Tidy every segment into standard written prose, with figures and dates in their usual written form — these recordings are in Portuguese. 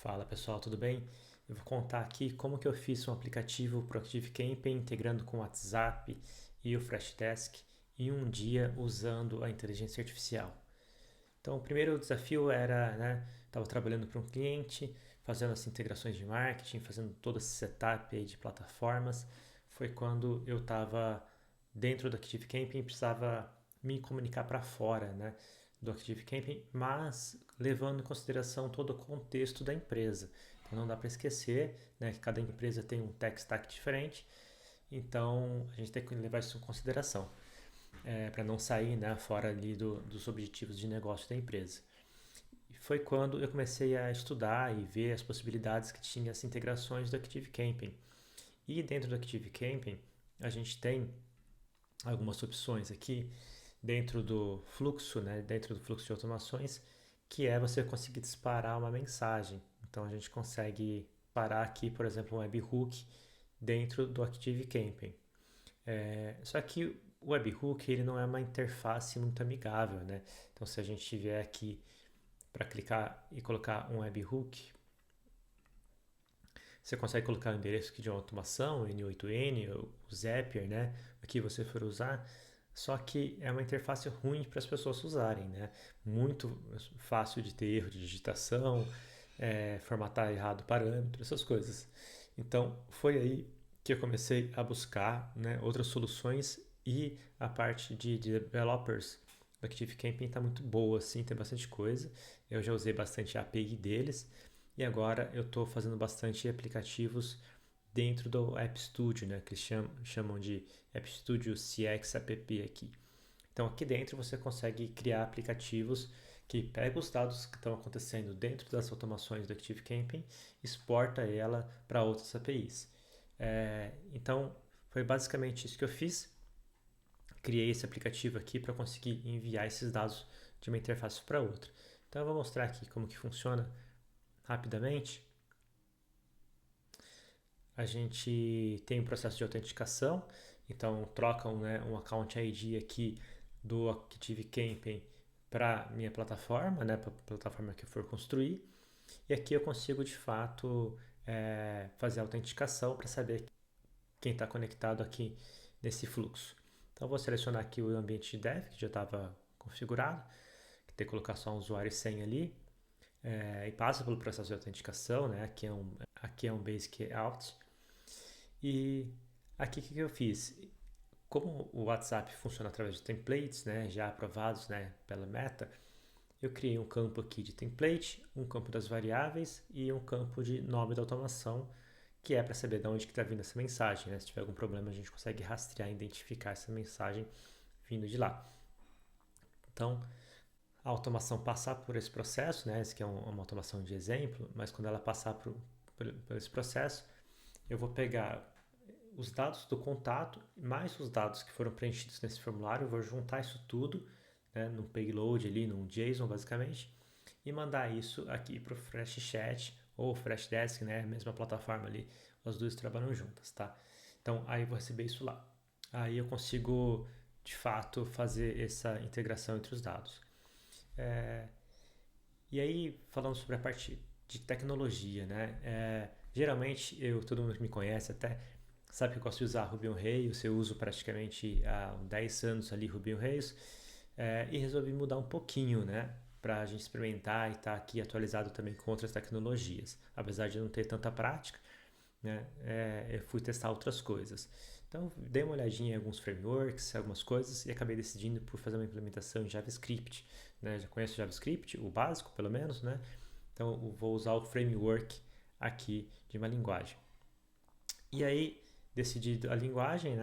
Fala pessoal, tudo bem? Eu vou contar aqui como que eu fiz um aplicativo para o ActiveCamping integrando com o WhatsApp e o Freshdesk em um dia usando a inteligência artificial. Então, o primeiro desafio era, estava trabalhando para um cliente, fazendo as integrações de marketing, fazendo todo esse setup aí de plataformas. Foi quando eu estava dentro do ActiveCamping e precisava me comunicar para fora, do ActiveCamping, mas levando em consideração todo o contexto da empresa. Então, não dá para esquecer, que cada empresa tem um tech stack diferente, então a gente tem que levar isso em consideração para não sair fora ali dos objetivos de negócio da empresa. E foi quando eu comecei a estudar e ver as possibilidades que tinha as integrações do ActiveCamping. E dentro do ActiveCamping, a gente tem algumas opções aqui dentro do fluxo de automações, que é você conseguir disparar uma mensagem. Então a gente consegue parar aqui, por exemplo, um webhook dentro do ActiveCamping. Só que o webhook ele não é uma interface muito amigável, né? Então se a gente vier aqui para clicar e colocar um webhook, você consegue colocar o endereço aqui de uma automação, N8N, o Zapier, o que você for usar, só que é uma interface ruim para as pessoas usarem, Muito fácil de ter erro de digitação, formatar errado o parâmetro, essas coisas. Então, foi aí que eu comecei a buscar, outras soluções e a parte de developers do ActiveCamping está muito boa, assim, tem bastante coisa. Eu já usei bastante a API deles e agora eu estou fazendo bastante aplicativos dentro do App Studio, que eles chamam de App Studio CX App aqui. Então aqui dentro você consegue criar aplicativos que pegam os dados que estão acontecendo dentro das automações do ActiveCamping e exporta ela para outras APIs. Então foi basicamente isso que eu fiz. Criei esse aplicativo aqui para conseguir enviar esses dados de uma interface para outra. Então eu vou mostrar aqui como que funciona rapidamente. A gente tem um processo de autenticação, então trocam um account ID aqui do ActiveCamping para minha plataforma, para a plataforma que eu for construir, e aqui eu consigo de fato fazer a autenticação para saber quem está conectado aqui nesse fluxo. Então vou selecionar aqui o ambiente de dev, que já estava configurado, que tem que colocar só um usuário e senha ali, e passa pelo processo de autenticação, aqui é um Basic Auth. E aqui o que eu fiz? Como o WhatsApp funciona através de templates, já aprovados, pela Meta, eu criei um campo aqui de template, um campo das variáveis e um campo de nome da automação, que é para saber de onde está vindo essa mensagem. Se tiver algum problema, a gente consegue rastrear e identificar essa mensagem vindo de lá. Então, a automação passar por esse processo, esse aqui é uma automação de exemplo, mas quando ela passar por esse processo, eu vou pegar os dados do contato, mais os dados que foram preenchidos nesse formulário, eu vou juntar isso tudo, num payload ali, num JSON basicamente, e mandar isso aqui para o Freshchat ou Freshdesk, a mesma plataforma ali, as duas trabalham juntas, tá? Então aí eu vou receber isso lá. Aí eu consigo de fato fazer essa integração entre os dados. E aí, falando sobre a parte de tecnologia, geralmente todo mundo que me conhece até sabe que eu gosto de usar Ruby on Rails, eu uso praticamente há 10 anos ali Ruby on Rails, e resolvi mudar um pouquinho, para a gente experimentar e estar aqui atualizado também com outras tecnologias. Apesar de não ter tanta prática, eu fui testar outras coisas. Então, dei uma olhadinha em alguns frameworks, algumas coisas, e acabei decidindo por fazer uma implementação em JavaScript. Já conheço JavaScript, o básico pelo menos, então eu vou usar o framework aqui de uma linguagem. E aí, decidido a linguagem,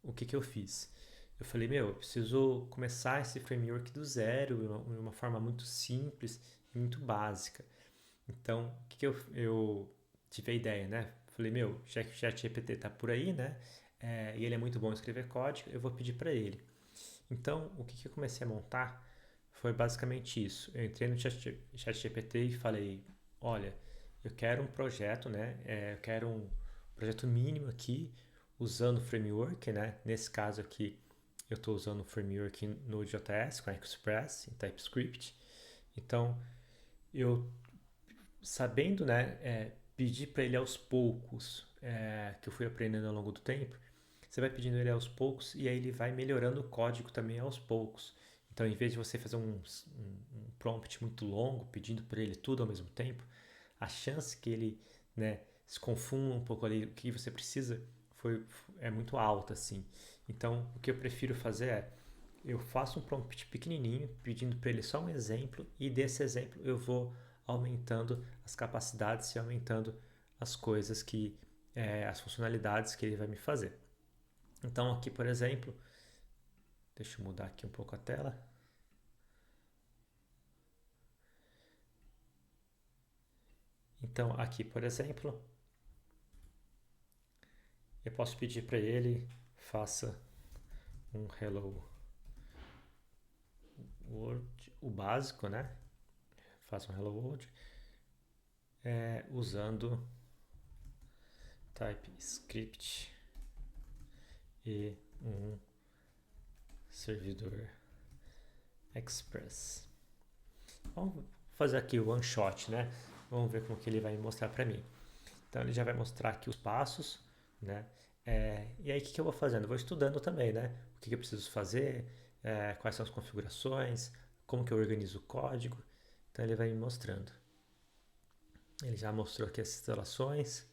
o que eu fiz? Eu falei, eu preciso começar esse framework do zero, de uma forma muito simples e muito básica. Então, o que eu tive a ideia, Falei, já que o ChatGPT tá por aí, e ele é muito bom em escrever código, eu vou pedir para ele. Então, o que eu comecei a montar foi basicamente isso. Eu entrei no ChatGPT e falei, olha, eu quero um projeto, eu quero um projeto mínimo aqui, usando o framework, Nesse caso aqui, eu estou usando o framework Node.js com Express em TypeScript. Então, eu sabendo, né, pedir para ele aos poucos, que eu fui aprendendo ao longo do tempo, você vai pedindo ele aos poucos e aí ele vai melhorando o código também aos poucos. Então, em vez de você fazer um prompt muito longo, pedindo para ele tudo ao mesmo tempo, a chance que ele, né, se confunda um pouco ali, o que você precisa, é muito alta, assim. Então, o que eu prefiro fazer eu faço um prompt pequenininho, pedindo para ele só um exemplo, e desse exemplo eu vou aumentando as capacidades e aumentando as coisas as funcionalidades que ele vai me fazer. Então aqui, por exemplo, deixa eu mudar aqui um pouco a tela. Então aqui, por exemplo, eu posso pedir para ele faça um hello world, o básico, né? Faça um hello world usando TypeScript e um servidor Express. Vamos fazer aqui o one shot, né? Vamos ver como que ele vai mostrar para mim. Então ele já vai mostrar aqui os passos, né? E aí o que eu vou fazendo? Eu vou estudando também, né? O que eu preciso fazer, quais são as configurações, como que eu organizo o código. Então ele vai me mostrando. Ele já mostrou aqui as instalações.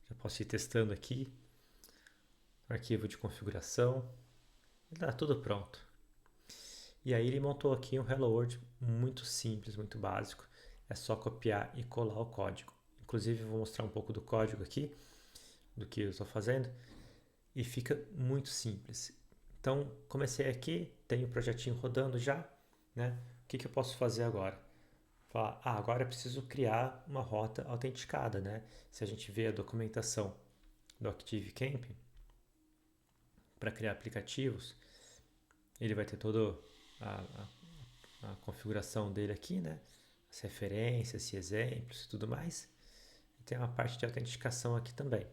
Já posso ir testando aqui. Arquivo de configuração. Está tudo pronto. E aí ele montou aqui um Hello World muito simples, muito básico. É só copiar e colar o código. Inclusive vou mostrar um pouco do código aqui, do que eu estou fazendo. E fica muito simples. Então comecei aqui, tenho o projetinho rodando já, né? O que eu posso fazer agora? Falar, agora eu preciso criar uma rota autenticada, né? Se a gente vê a documentação do ActiveCamping para criar aplicativos, ele vai ter toda a configuração dele aqui, né? As referências, exemplos e tudo mais. E tem uma parte de autenticação aqui também,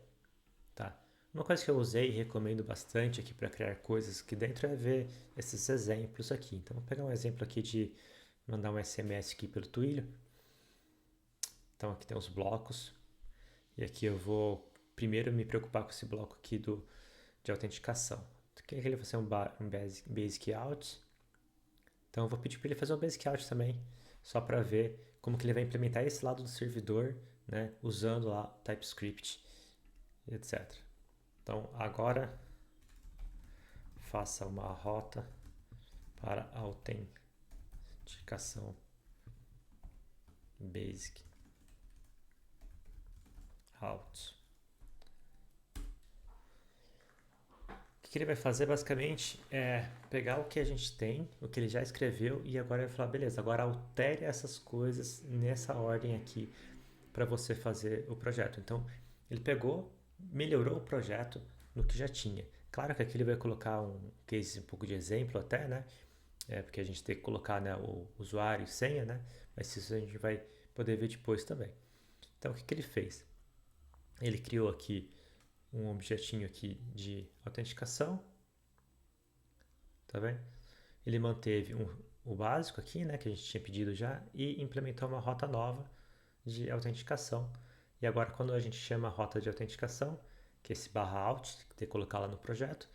tá? Uma coisa que eu usei e recomendo bastante aqui para criar coisas aqui dentro é ver esses exemplos aqui. Então, vou pegar um exemplo aqui de mandar um SMS aqui pelo Twilio. Então, aqui tem os blocos. E aqui eu vou primeiro me preocupar com esse bloco aqui de autenticação. Aqui ele vai ser um basic out. Então eu vou pedir para ele fazer um basic out também, só para ver como que ele vai implementar esse lado do servidor, né, usando lá TypeScript, etc. Então agora faça uma rota para autenticação basic out. O que ele vai fazer basicamente é pegar o que a gente tem, o que ele já escreveu, e agora ele vai falar, beleza, agora altere essas coisas nessa ordem aqui para você fazer o projeto. Então ele pegou, melhorou o projeto no que já tinha. Claro que aqui ele vai colocar um case, um pouco de exemplo até, né? Porque a gente tem que colocar, né, o usuário e senha, né? Mas isso a gente vai poder ver depois também. Então o que ele fez? Ele criou aqui um objetinho aqui de autenticação, tá vendo? Ele manteve o básico aqui, né, que a gente tinha pedido já, e implementou uma rota nova de autenticação. E agora quando a gente chama a rota de autenticação, que é esse /out, que tem que colocar lá no projeto,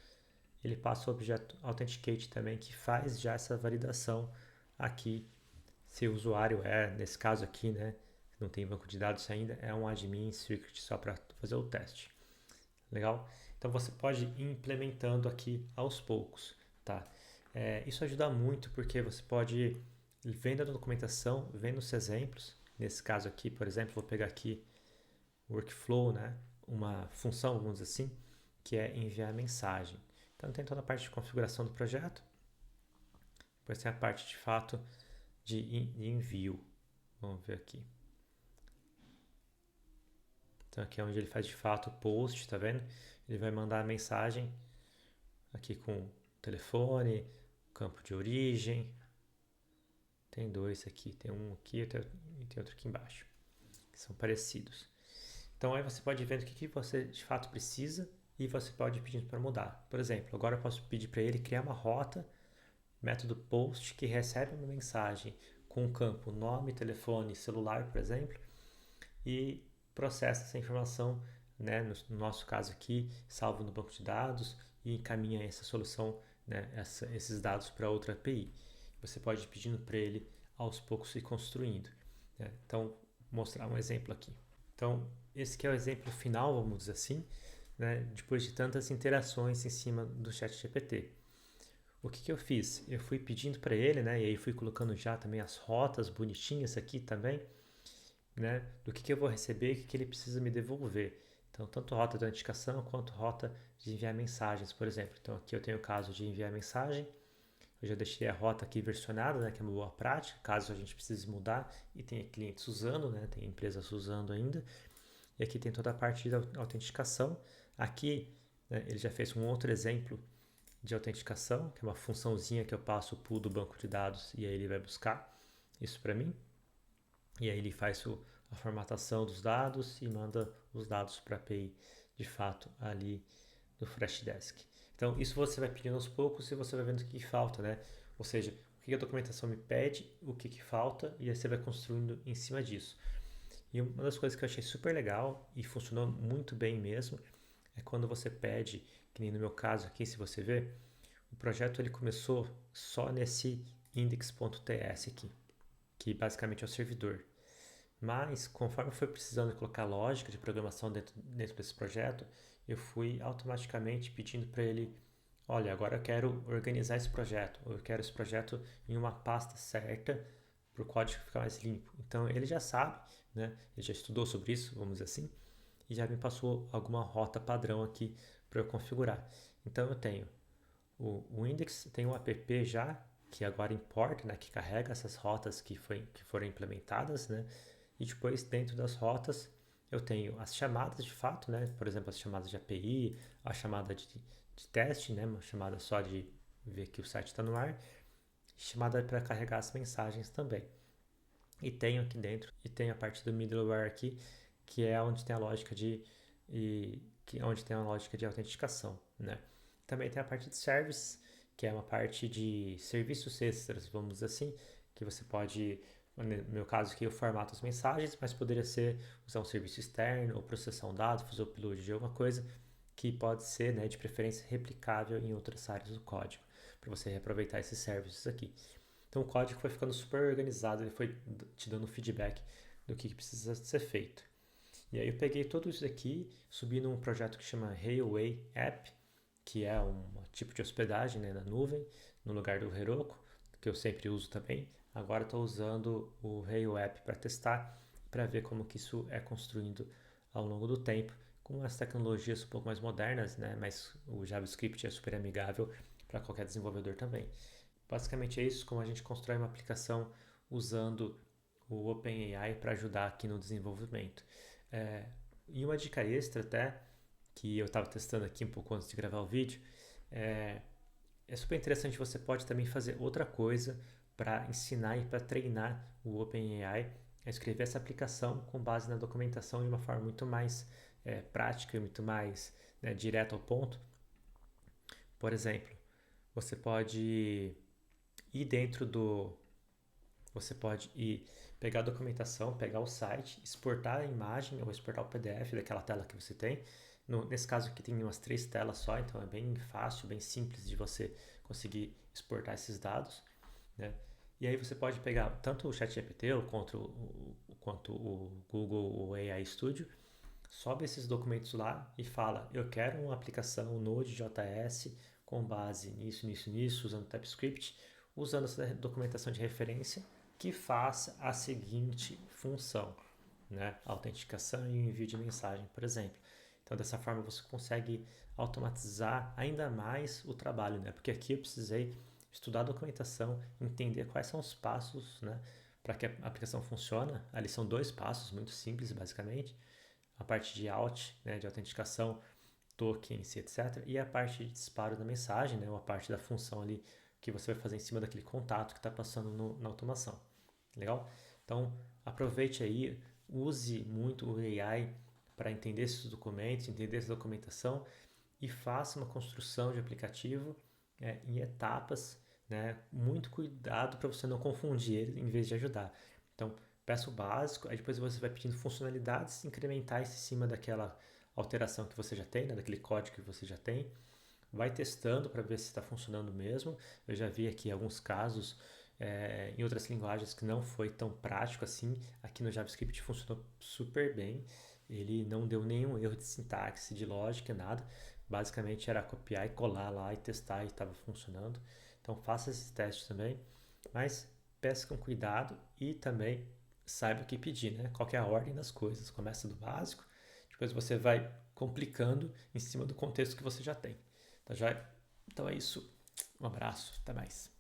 ele passa o objeto authenticate também, que faz já essa validação aqui, se o usuário nesse caso aqui, né, não tem banco de dados ainda, é um admin secret só para fazer o teste. Legal? Então você pode ir implementando aqui aos poucos, tá? Isso ajuda muito porque você pode ir vendo a documentação, vendo os exemplos. Nesse caso aqui, por exemplo, vou pegar aqui workflow, né? Uma função, vamos dizer assim, que é enviar mensagem. Então tem toda a parte de configuração do projeto, depois tem a parte de fato de envio. Vamos ver aqui. Então aqui é onde ele faz de fato o post, tá vendo? Ele vai mandar a mensagem aqui com telefone, campo de origem. Tem dois aqui, tem um aqui e tem outro aqui embaixo, que são parecidos. Então aí você pode ver o que você de fato precisa e você pode ir pedindo para mudar. Por exemplo, agora eu posso pedir para ele criar uma rota, método post, que recebe uma mensagem com o campo nome, telefone, celular, por exemplo, e processa essa informação, né, no nosso caso aqui, salvo no banco de dados e encaminha essa solução, né, esses dados para outra API. Você pode ir pedindo para ele aos poucos ir construindo, né? Então, vou mostrar um exemplo aqui. Então, esse que é o exemplo final, vamos dizer assim, né, depois de tantas interações em cima do ChatGPT. O que eu fiz? Eu fui pedindo para ele, né, e aí fui colocando já também as rotas bonitinhas aqui também, né, do que eu vou receber e o que ele precisa me devolver. Então, tanto rota de autenticação quanto rota de enviar mensagens, por exemplo. Então, aqui eu tenho o caso de enviar mensagem. Eu já deixei a rota aqui versionada, né, que é uma boa prática, caso a gente precise mudar e tenha clientes usando, né, tem empresas usando ainda. E aqui tem toda a parte da autenticação. Aqui, né, ele já fez um outro exemplo de autenticação, que é uma funçãozinha que eu passo o pool do banco de dados e aí ele vai buscar isso para mim. E aí ele faz a formatação dos dados e manda os dados para a API de fato ali do Freshdesk. Então isso você vai pedindo aos poucos e você vai vendo o que falta, né? Ou seja, o que a documentação me pede, o que falta e aí você vai construindo em cima disso. E uma das coisas que eu achei super legal e funcionou muito bem mesmo é quando você pede, que nem no meu caso aqui, se você ver, o projeto ele começou só nesse index.ts aqui, que basicamente é o servidor. Mas, conforme foi precisando colocar lógica de programação dentro desse projeto, eu fui automaticamente pedindo para ele: olha, agora eu quero organizar esse projeto, ou eu quero esse projeto em uma pasta certa para o código ficar mais limpo. Então, ele já sabe, né? Ele já estudou sobre isso, vamos dizer assim, e já me passou alguma rota padrão aqui para eu configurar. Então, eu tenho o index, tem um app já, que agora importa, né, que carrega essas rotas que foram implementadas, né? E depois, dentro das rotas, eu tenho as chamadas de fato, né? Por exemplo, as chamadas de API, a chamada de teste, né? Uma chamada só de ver que o site está no ar, chamada para carregar as mensagens também. E tenho aqui dentro, e tem a parte do middleware aqui, que é onde tem a lógica que é onde tem a lógica de autenticação, né? Também tem a parte de service, que é uma parte de serviços extras, vamos dizer assim, que você pode, no meu caso aqui eu formato as mensagens, mas poderia ser usar um serviço externo, ou processar um dado, fazer o upload de alguma coisa, que pode ser, né, de preferência replicável em outras áreas do código, para você reaproveitar esses serviços aqui. Então o código foi ficando super organizado, ele foi te dando feedback do que precisa ser feito. E aí eu peguei tudo isso aqui, subi num projeto que chama Railway App, que é um tipo de hospedagem, né, na nuvem, no lugar do Heroku, que eu sempre uso também. Agora estou usando o Railway App para testar, para ver como que isso é construído ao longo do tempo, com as tecnologias um pouco mais modernas, né, mas o JavaScript é super amigável para qualquer desenvolvedor também. Basicamente é isso, como a gente constrói uma aplicação usando o OpenAI para ajudar aqui no desenvolvimento. E uma dica extra até, que eu estava testando aqui um pouco antes de gravar o vídeo, é super interessante, você pode também fazer outra coisa para ensinar e para treinar o OpenAI a escrever essa aplicação com base na documentação de uma forma muito mais prática e muito mais, né, direta ao ponto. Por exemplo, você pode ir dentro do... Você pode ir pegar a documentação, pegar o site, exportar a imagem ou exportar o PDF daquela tela que você tem. Nesse caso aqui tem umas 3 telas só, então é bem fácil, bem simples de você conseguir exportar esses dados, né? E aí você pode pegar tanto o ChatGPT quanto o Google ou AI Studio, sobe esses documentos lá e fala: eu quero uma aplicação Node.js com base nisso, usando TypeScript, usando essa documentação de referência que faça a seguinte função, né? Autenticação e envio de mensagem, por exemplo. Então, dessa forma, você consegue automatizar ainda mais o trabalho, né? Porque aqui eu precisei estudar a documentação, entender quais são os passos, né, para que a aplicação funcione. Ali são 2 passos muito simples, basicamente. A parte de né, de autenticação, tokens, etc. E a parte de disparo da mensagem, né, ou a parte da função ali que você vai fazer em cima daquele contato que está passando na automação. Legal? Então, aproveite aí, use muito o AI para entender esses documentos, entender essa documentação e faça uma construção de aplicativo em etapas, né? Muito cuidado para você não confundir ele em vez de ajudar. Então, peça o básico, aí depois você vai pedindo funcionalidades incrementais em cima daquela alteração que você já tem, né, daquele código que você já tem. Vai testando para ver se está funcionando mesmo. Eu já vi aqui alguns casos em outras linguagens que não foi tão prático assim. Aqui no JavaScript funcionou super bem. Ele não deu nenhum erro de sintaxe, de lógica, nada. Basicamente era copiar e colar lá e testar e estava funcionando. Então faça esses testes também, mas peça com cuidado e também saiba o que pedir, né? Qual que é a ordem das coisas. Começa do básico, depois você vai complicando em cima do contexto que você já tem. Tá joia? Então é isso. Um abraço, até mais.